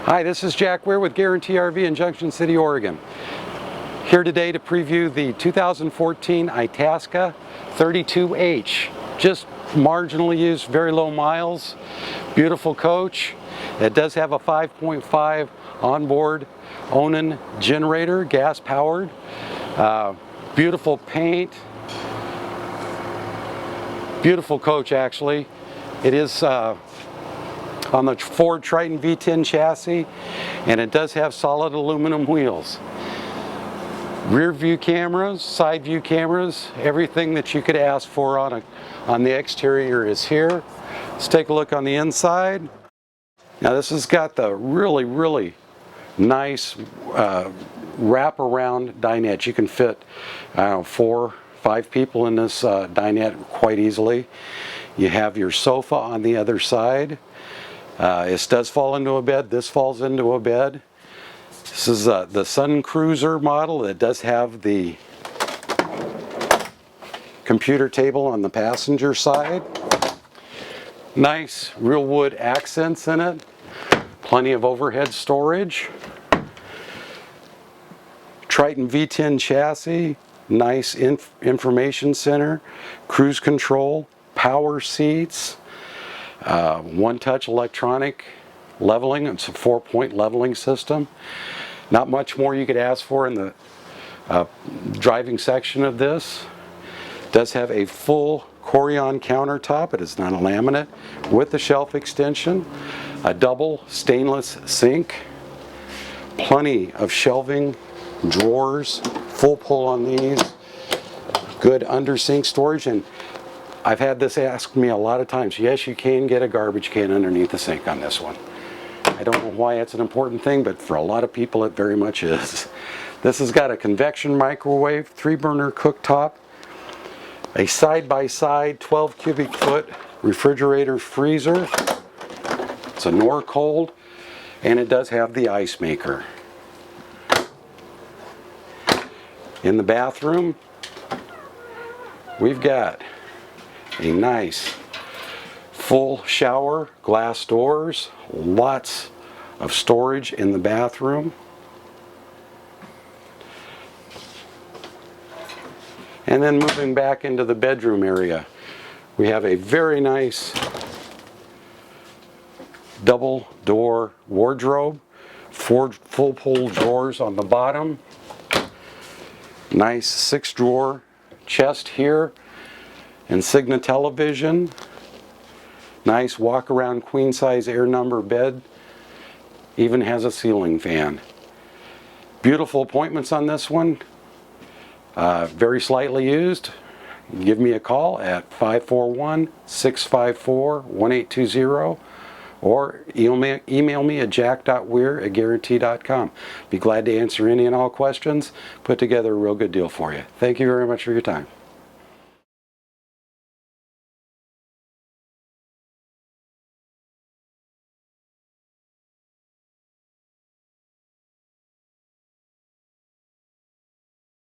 Hi, this is Jack.Weir with Guaranty RV in Junction City, Oregon. Here today to preview the 2014 Itasca 32H. Just marginally used, very low miles, beautiful coach. It does have a 5.5 onboard Onan generator, gas powered. Beautiful paint. Beautiful coach actually. It is on the Ford Triton V10 chassis, and it does have solid aluminum wheels. Rear view cameras, side view cameras, everything that you could ask for on the exterior is here. Let's take a look on the inside. Now this has got the really nice wrap-around dinette. You can fit, I don't know, 4 or 5 people in this dinette quite easily. You have your sofa on the other side. This does fall into a bed. This falls into a bed. This is the Suncruiser model. It does have the computer table on the passenger side. Nice real wood accents in it. Plenty of overhead storage. Triton V10 chassis. Nice information center. Cruise control. Power seats. One-touch electronic leveling. It's a 4-point leveling system. Not much more you could ask for in the driving section of this. It does have a full Corian countertop. It is not a laminate, with the shelf extension. A double stainless sink. Plenty of shelving, drawers, full pull on these. Good under sink storage. And I've had this asked me a lot of times. Yes, you can get a garbage can underneath the sink on this one. I don't know why it's an important thing, but for a lot of people it very much is. This has got a convection microwave, 3-burner cooktop, a side-by-side 12 cubic foot refrigerator freezer. It's a Norcold, and it does have the ice maker. In the bathroom, we've got a nice full shower, glass doors, lots of storage in the bathroom. And then moving back into the bedroom area, we have a very nice double door wardrobe, 4 full pull drawers on the bottom, nice 6-drawer chest here. Insignia television, nice walk-around queen-size air number bed, even has a ceiling fan. Beautiful appointments on this one, very slightly used. Give me a call at 541-654-1820 or email me at jack.weir@guaranty.com. Be glad to answer any and all questions, put together a real good deal for you. Thank you very much for your time.